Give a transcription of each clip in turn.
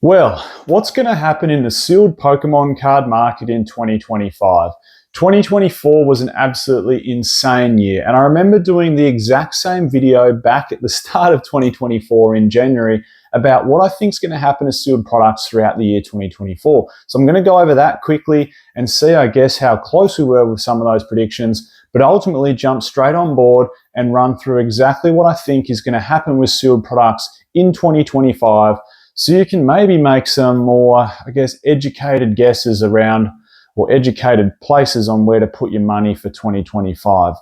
Well, what's going to happen in the sealed Pokemon card market in 2025? 2024 was an absolutely insane year, and I remember doing the exact same video back at the start of 2024 in January about what I think is going to happen to sealed products throughout the year 2024. So I'm going to go over that quickly and see, I guess, how close we were with some of those predictions, but ultimately jump straight on board and run through exactly what I think is going to happen with sealed products in 2025. So you can maybe make some more, I guess, educated guesses around or educated places on where to put your money for 2025.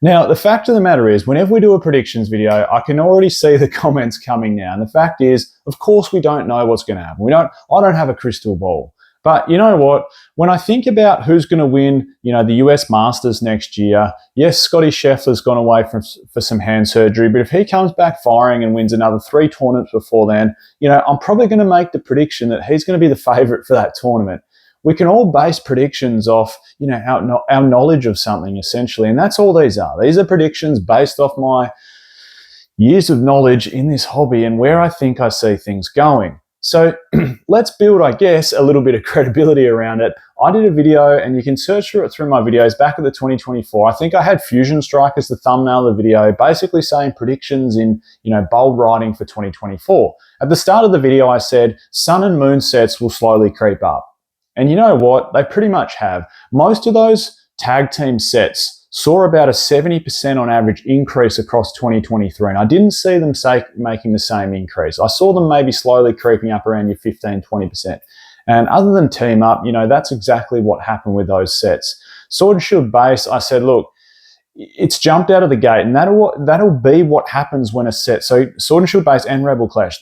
Now, the fact of the matter is, whenever we do a predictions video, I can already see the comments coming now. And the fact is, of course, we don't know what's going to happen. I don't have a crystal ball. But you know what? When I think about who's going to win, the US Masters next year, yes, Scotty Scheffler's gone away for some hand surgery, but if he comes back firing and wins another 3 tournaments before then, I'm probably going to make the prediction that he's going to be the favourite for that tournament. We can all base predictions off, our knowledge of something essentially, and that's all these are. These are predictions based off my years of knowledge in this hobby and where I think I see things going. So let's build, I guess, a little bit of credibility around it. I did a video, and you can search for it through my videos back at the 2024. I think I had Fusion Strike as the thumbnail of the video, basically saying predictions in, bold writing for 2024. At the start of the video, I said Sun and Moon sets will slowly creep up. And you know what? They pretty much have. Most of those tag team sets saw about a 70% on average increase across 2023. And I didn't see them making the same increase. I saw them maybe slowly creeping up around your 15, 20%. And other than Team Up, that's exactly what happened with those sets. Sword and Shield base, I said, look, it's jumped out of the gate, and that'll be what happens when a set, so Sword and Shield base and Rebel Clash,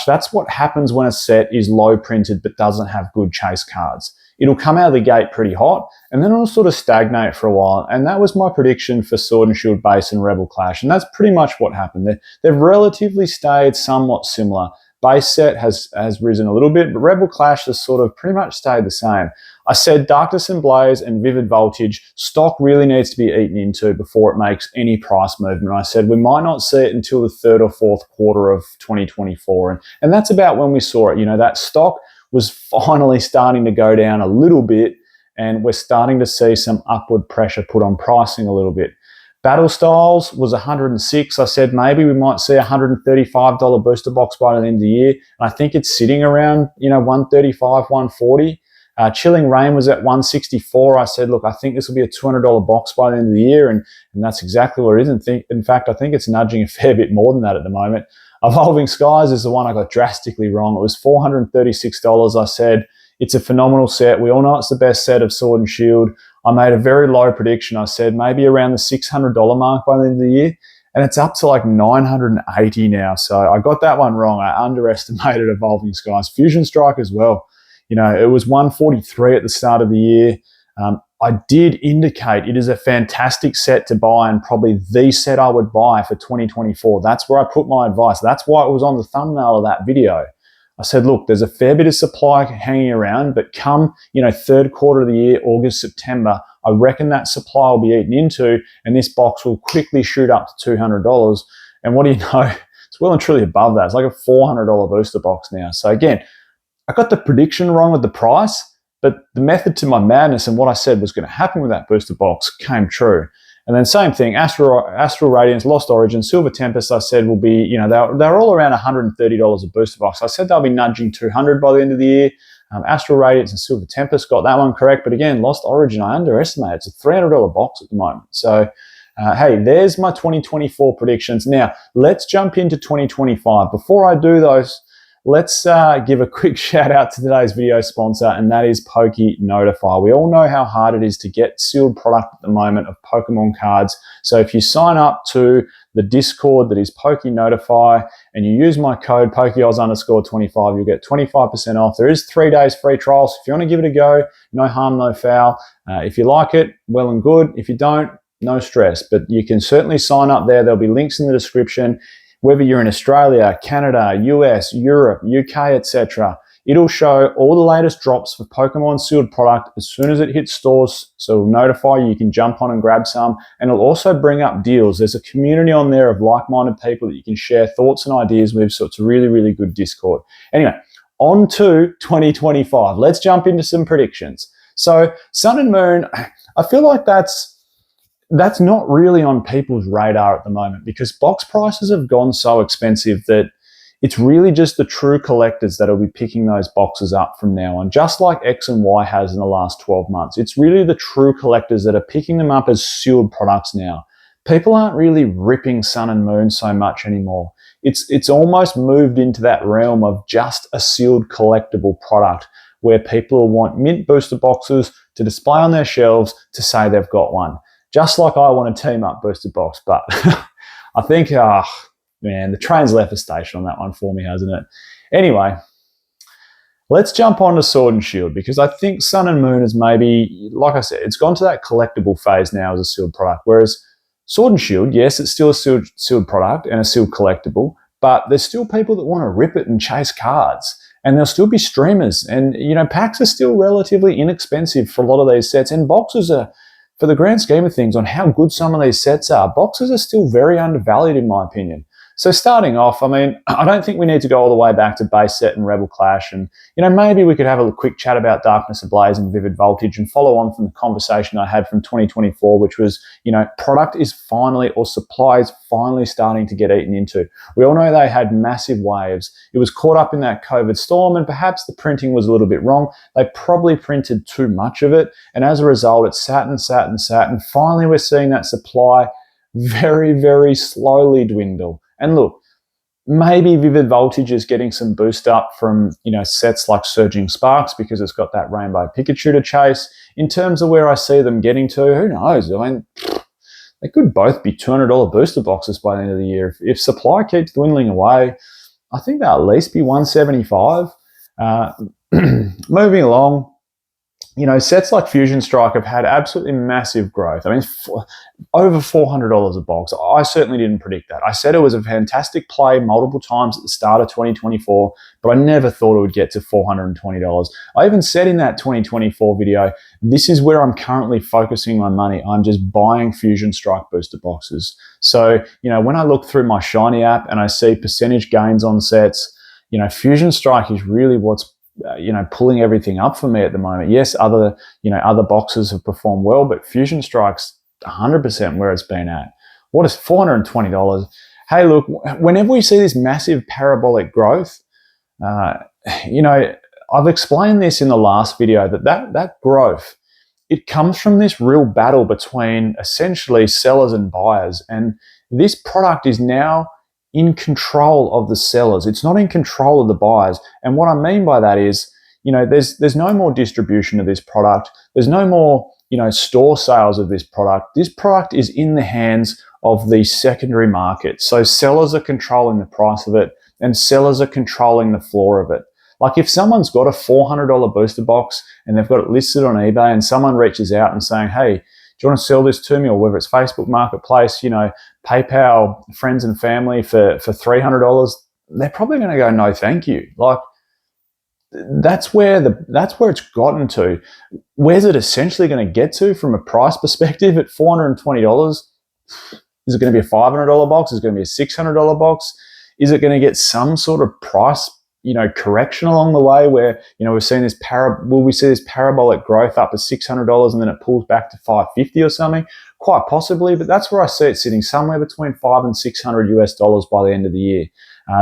that's what happens when a set is low printed but doesn't have good chase cards. It'll come out of the gate pretty hot, and then it'll sort of stagnate for a while. And that was my prediction for Sword and Shield base and Rebel Clash, and that's pretty much what happened. They've relatively stayed somewhat similar. Base set has risen a little bit, but Rebel Clash has sort of pretty much stayed the same. I said Darkness and Blaze and Vivid Voltage, stock really needs to be eaten into before it makes any price movement. I said we might not see it until the 3rd or 4th quarter of 2024. And that's about when we saw it. That stock was finally starting to go down a little bit, and we're starting to see some upward pressure put on pricing a little bit. Battle Styles was 106. I said maybe we might see a $135 booster box by the end of the year. And I think it's sitting around, 135, 140. Chilling Rain was at 164. I said, look, I think this will be a $200 box by the end of the year. And that's exactly what it is. In fact, I think it's nudging a fair bit more than that at the moment. Evolving Skies is the one I got drastically wrong. It was $436. I said, it's a phenomenal set. We all know it's the best set of Sword and Shield. I made a very low prediction. I said maybe around the $600 mark by the end of the year, and it's up to like $980 now. So I got that one wrong. I underestimated Evolving Skies. Fusion Strike as well. It was 143 at the start of the year. I did indicate it is a fantastic set to buy, and probably the set I would buy for 2024. That's where I put my advice. That's why it was on the thumbnail of that video. I said, look, there's a fair bit of supply hanging around, but come, 3rd quarter of the year, August, September, I reckon that supply will be eaten into, and this box will quickly shoot up to $200. And what do you know? It's well and truly above that. It's like a $400 booster box now. So again, I got the prediction wrong with the price, but the method to my madness and what I said was going to happen with that booster box came true. And then same thing, Astral Radiance, Lost Origin, Silver Tempest, I said will be, they're all around $130 a booster box. I said they'll be nudging $200 by the end of the year. Astral Radiance and Silver Tempest got that one correct. But again, Lost Origin, I underestimated. It's a $300 box at the moment. So, hey, there's my 2024 predictions. Now, let's jump into 2025. Before I do those, let's give a quick shout out to today's video sponsor, and that is Poke Notify. We all know how hard it is to get sealed product at the moment of Pokemon cards. So if you sign up to the Discord that is Poke Notify and you use my code PokeOz_25, you'll get 25% off. There is 3 days free trial, so if you want to give it a go, no harm, no foul. If you like it, well and good. If you don't, no stress. But you can certainly sign up there. There'll be links in the description. Whether you're in Australia, Canada, US, Europe, UK, etc., it'll show all the latest drops for Pokemon sealed product as soon as it hits stores. So it'll notify you, you can jump on and grab some. And it'll also bring up deals. There's a community on there of like-minded people that you can share thoughts and ideas with. So it's a really, really good Discord. Anyway, on to 2025. Let's jump into some predictions. So Sun and Moon, I feel like that's not really on people's radar at the moment because box prices have gone so expensive that it's really just the true collectors that will be picking those boxes up from now on, just like X and Y has in the last 12 months. It's really the true collectors that are picking them up as sealed products now. People aren't really ripping Sun and Moon so much anymore. It's almost moved into that realm of just a sealed collectible product where people want mint booster boxes to display on their shelves to say they've got one. Just like I want a team up booster box, but I think, man, the train's left the station on that one for me, hasn't it? Anyway, let's jump on to Sword and Shield because I think Sun and Moon is maybe, like I said, it's gone to that collectible phase now as a sealed product, whereas Sword and Shield, yes, it's still a sealed product and a sealed collectible, but there's still people that want to rip it and chase cards. And there'll still be streamers. And, packs are still relatively inexpensive for a lot of these sets. And boxes are, for the grand scheme of things, on how good some of these sets are, boxes are still very undervalued in my opinion. So starting off, I mean, I don't think we need to go all the way back to base set and Rebel Clash. And, maybe we could have a quick chat about Darkness Ablaze and Vivid Voltage and follow on from the conversation I had from 2024, which was, product is finally, or supply is finally starting to get eaten into. We all know they had massive waves. It was caught up in that COVID storm and perhaps the printing was a little bit wrong. They probably printed too much of it. And as a result, it sat and sat and sat. And finally, we're seeing that supply very, very slowly dwindle. And look, maybe Vivid Voltage is getting some boost up from, sets like Surging Sparks because it's got that Rainbow Pikachu to chase. In terms of where I see them getting to, who knows? I mean, they could both be $200 booster boxes by the end of the year. If supply keeps dwindling away, I think they'll at least be $175. Moving along, sets like Fusion Strike have had absolutely massive growth. I mean, over $400 a box. I certainly didn't predict that. I said it was a fantastic play multiple times at the start of 2024, but I never thought it would get to $420. I even said in that 2024 video, this is where I'm currently focusing my money. I'm just buying Fusion Strike booster boxes. So, when I look through my Shiny app and I see percentage gains on sets, Fusion Strike is really what's pulling everything up for me at the moment. Yes, other boxes have performed well, but Fusion Strike's 100% where it's been at. What is $420? Hey, look, whenever we see this massive parabolic growth, I've explained this in the last video that growth, it comes from this real battle between essentially sellers and buyers. And this product is now in control of the sellers. It's not in control of the buyers. And what I mean by that is, there's no more distribution of this product. There's no more, store sales of this product. This product is in the hands of the secondary market. So sellers are controlling the price of it and sellers are controlling the floor of it. Like if someone's got a $400 booster box and they've got it listed on eBay and someone reaches out and saying, hey, do you want to sell this to me? Or whether it's Facebook Marketplace, PayPal friends and family for $300, they're probably going to go, no, thank you. Like that's where it's gotten to. Where's it essentially going to get to from a price perspective at $420? Is it going to be a $500 box? Is it going to be a $600 box? Is it going to get some sort of price, correction along the way where, we've seen this will we see this parabolic growth up to $600 and then it pulls back to $550 or something? Quite possibly, but that's where I see it sitting somewhere between $500 and $600 by the end of the year.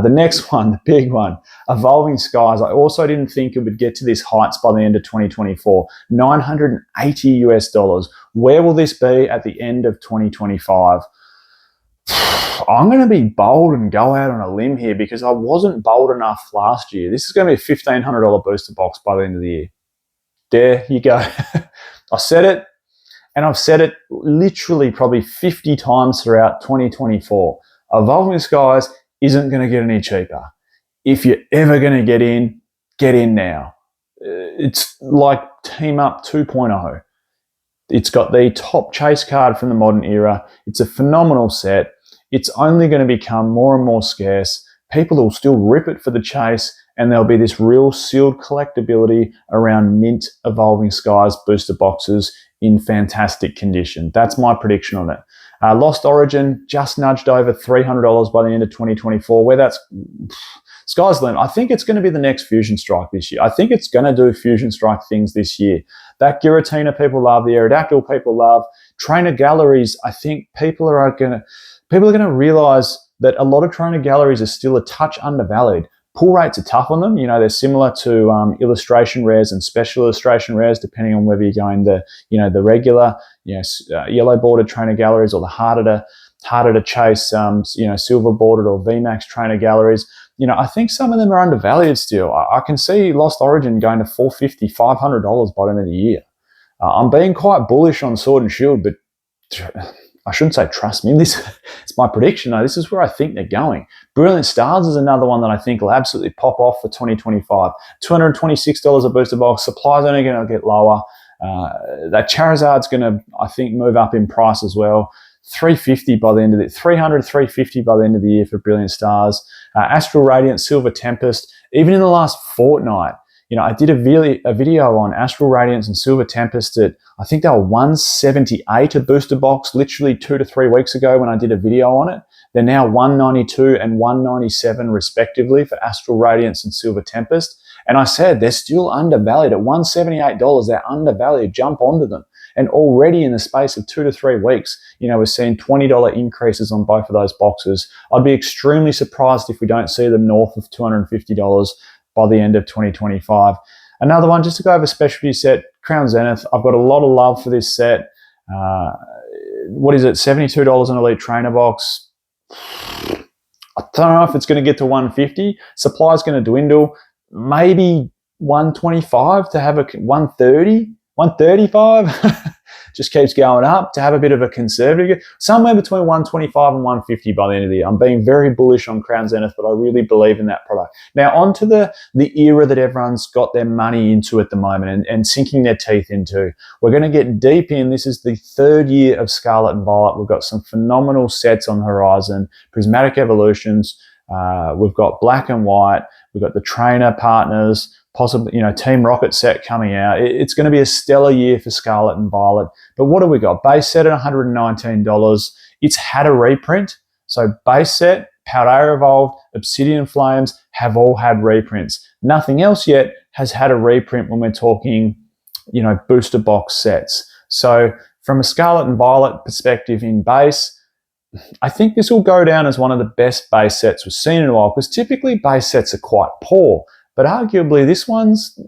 The next one, the big one, Evolving Skies. I also didn't think it would get to these heights by the end of 2024. $980. Where will this be at the end of 2025? I'm going to be bold and go out on a limb here because I wasn't bold enough last year. This is going to be a $1,500 booster box by the end of the year. There you go. I said it, and I've said it literally probably 50 times throughout 2024. Evolving Skies isn't going to get any cheaper. If you're ever going to get in now. It's like Team Up 2.0. It's got the top chase card from the modern era. It's a phenomenal set. It's only going to become more and more scarce. People will still rip it for the chase, and there'll be this real sealed collectability around mint Evolving Skies booster boxes in fantastic condition. That's my prediction on it. Lost Origin just nudged over $300 by the end of 2024. Where that's sky's the limit. I think it's going to be the next Fusion Strike this year. I think it's going to do Fusion Strike things this year. That Giratina people love, the Aerodactyl people love. Trainer galleries, I think people are going to realize that a lot of trainer galleries are still a touch undervalued. Pull rates are tough on them. You know, they're similar to illustration rares and special illustration rares, depending on whether you're going the regular, yellow bordered trainer galleries or the harder to chase, silver bordered or VMAX trainer galleries. You know, I think some of them are undervalued still. I can see Lost Origin going to $450, $500 by the end of the year. I'm being quite bullish on Sword and Shield, but I shouldn't say trust me. It's my prediction. No, this is where I think they're going. Brilliant Stars is another one that I think will absolutely pop off for 2025. $226 a booster box. Supply's only going to get lower. That Charizard's going to, I think, move up in price as well. $350 by the end of it. $300, $350 by the end of the year for Brilliant Stars. Astral Radiant, Silver Tempest. Even in the last fortnight, you know, I did a video on Astral Radiance and Silver Tempest at, I think they were $178 a booster box, literally 2 to 3 weeks ago when I did a video on it. They're now $192 and $197 respectively for Astral Radiance and Silver Tempest. And I said they're still undervalued at $178. They're undervalued. Jump onto them. And already in the space of 2 to 3 weeks, you know, we're seeing $20 increases on both of those boxes. I'd be extremely surprised if we don't see them north of $250 by the end of 2025. Another one, just to go over specialty set, Crown Zenith. I've got a lot of love for this set. What is it? $72 an Elite Trainer box. I don't know if it's going to get to $150. Supply's going to dwindle. Maybe $125 to have a $130. $135 just keeps going up to have a bit of a conservative, somewhere between $125 and $150 by the end of the year. I'm being very bullish on Crown Zenith, but I really believe in that product. Now on to the era that everyone's got their money into at the moment and sinking their teeth into. We're going to get deep in. This is the third year of Scarlet and Violet. We've got some phenomenal sets on the horizon. Prismatic Evolutions. We've got Black and White. We've got the trainer partners. Possibly, you know, Team Rocket set coming out. It's going to be a stellar year for Scarlet and Violet. But what do we got? Base set at $119. It's had a reprint. So base set, Paldea Evolved, Obsidian Flames have all had reprints. Nothing else yet has had a reprint when we're talking, you know, booster box sets. So from a Scarlet and Violet perspective in base, I think this will go down as one of the best base sets we've seen in a while, because typically base sets are quite poor. But arguably, this one's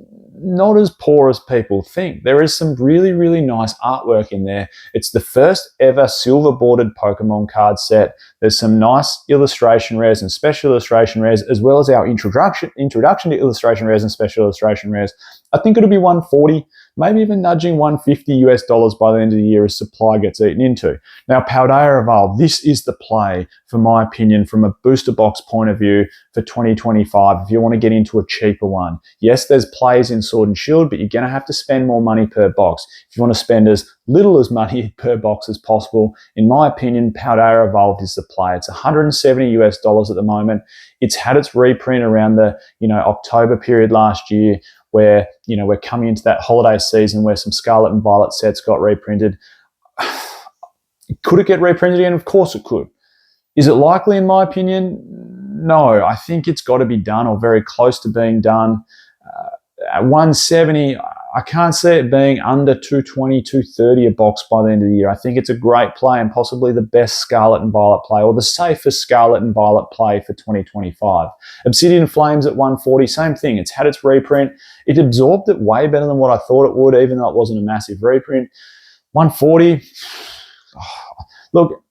not as poor as people think. There is some really, really nice artwork in there. It's the first ever silver bordered Pokemon card set. There's some nice illustration rares and special illustration rares, as well as our introduction to illustration rares and special illustration rares. I think it'll be $140, maybe even nudging $150 by the end of the year as supply gets eaten into. Now, Paldea Evolved, this is the play, for my opinion, from a booster box point of view for 2025 if you want to get into a cheaper one. Yes, there's plays in Sword and Shield, but you're going to have to spend more money per box. If you want to spend as little as money per box as possible, in my opinion, Paldea Evolved is the play. It's $170 at the moment. It's had its reprint around the, you know, October period last year, where, you know, we're coming into that holiday season where some Scarlet and Violet sets got reprinted. Could it get reprinted again? Of course it could. Is it likely, in my opinion? No. I think it's got to be done or very close to being done. At $170, I can't see it being under $220, $230 a box by the end of the year. I think it's a great play and possibly the best Scarlet and Violet play, or the safest Scarlet and Violet play for 2025. Obsidian Flames at $140, same thing. It's had its reprint. It absorbed it way better than what I thought it would, even though it wasn't a massive reprint. $140. Look,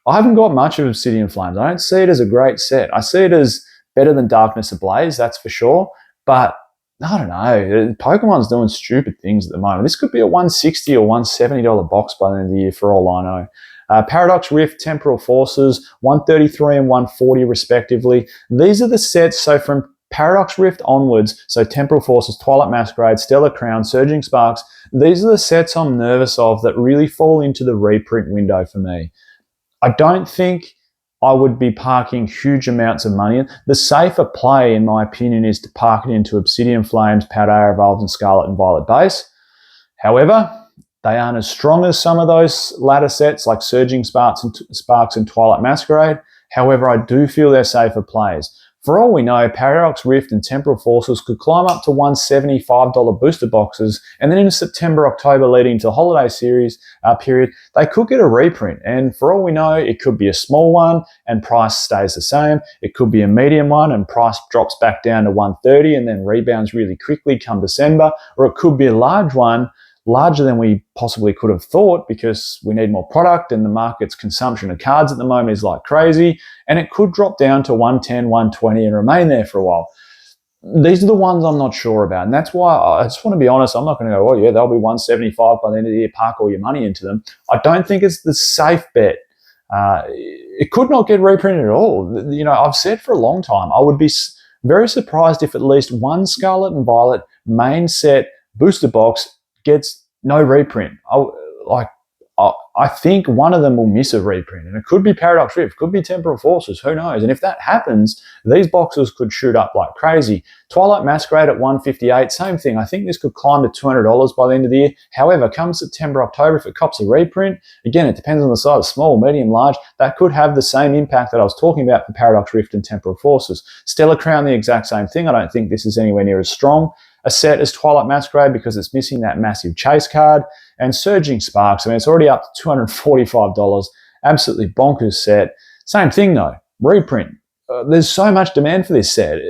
I haven't got much of Obsidian Flames. I don't see it as a great set. I see it as better than Darkness Ablaze, that's for sure. But I don't know. Pokemon's doing stupid things at the moment. This could be a $160 or $170 box by the end of the year for all I know. Paradox Rift, Temporal Forces, $133 and $140 respectively. These are the sets, so from Paradox Rift onwards, so Temporal Forces, Twilight Masquerade, Stellar Crown, Surging Sparks, these are the sets I'm nervous of that really fall into the reprint window for me. I don't think I would be parking huge amounts of money in. The safer play, in my opinion, is to park it into Obsidian Flames, Paldea Evolved, and Scarlet and Violet base. However, they aren't as strong as some of those latter sets like Surging Sparks and Twilight Masquerade. However, I do feel they're safer plays. For all we know, Paradox Rift and Temporal Forces could climb up to $175 booster boxes, and then in September, October, leading to the holiday series period, they could get a reprint. And for all we know, it could be a small one and price stays the same. It could be a medium one and price drops back down to $130 and then rebounds really quickly come December, or it could be a large one, larger than we possibly could have thought because we need more product and the market's consumption of cards at the moment is like crazy, and it could drop down to 110, 120 and remain there for a while. These are the ones I'm not sure about, and that's why I just want to be honest. I'm not going to go, oh yeah, they'll be 175 by the end of the year, park all your money into them. I don't think it's the safe bet. It could not get reprinted at all. You know, I've said for a long time, I would be very surprised if at least one Scarlet and Violet main set booster box gets no reprint. I think one of them will miss a reprint, and it could be Paradox Rift, could be Temporal Forces, who knows? And if that happens, these boxes could shoot up like crazy. Twilight Masquerade at $158, same thing. I think this could climb to $200 by the end of the year. However, come September, October, if it cops a reprint, again, it depends on the size, small, medium, large, that could have the same impact that I was talking about for Paradox Rift and Temporal Forces. Stellar Crown, the exact same thing. I don't think this is anywhere near as strong a set as Twilight Masquerade because it's missing that massive chase card. And Surging Sparks, I mean, it's already up to $245. Absolutely bonkers set. Same thing though, reprint. There's so much demand for this set.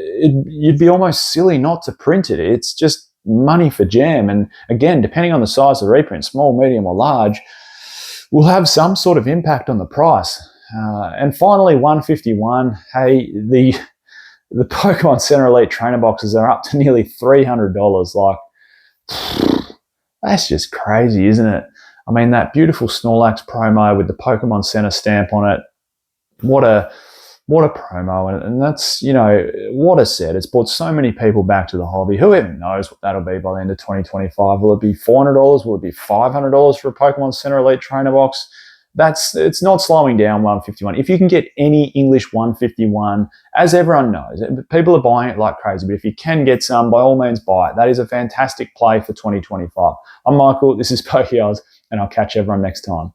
You'd be almost silly not to print it. It's just money for jam. And again, depending on the size of the reprint, small, medium or large, will have some sort of impact on the price. And finally, 151, hey, the Pokemon Center Elite Trainer boxes are up to nearly $300. Like, that's just crazy, isn't it? I mean, that beautiful Snorlax promo with the Pokemon Center stamp on it. What a promo. And that's, you know, what a set. It's brought so many people back to the hobby. Who even knows what that'll be by the end of 2025? Will it be $400? Will it be $500 for a Pokemon Center Elite Trainer box? It's not slowing down 151. If you can get any English 151, as everyone knows, people are buying it like crazy, but if you can get some, by all means buy it. That is a fantastic play for 2025. I'm Michael, this is PokeOz, and I'll catch everyone next time.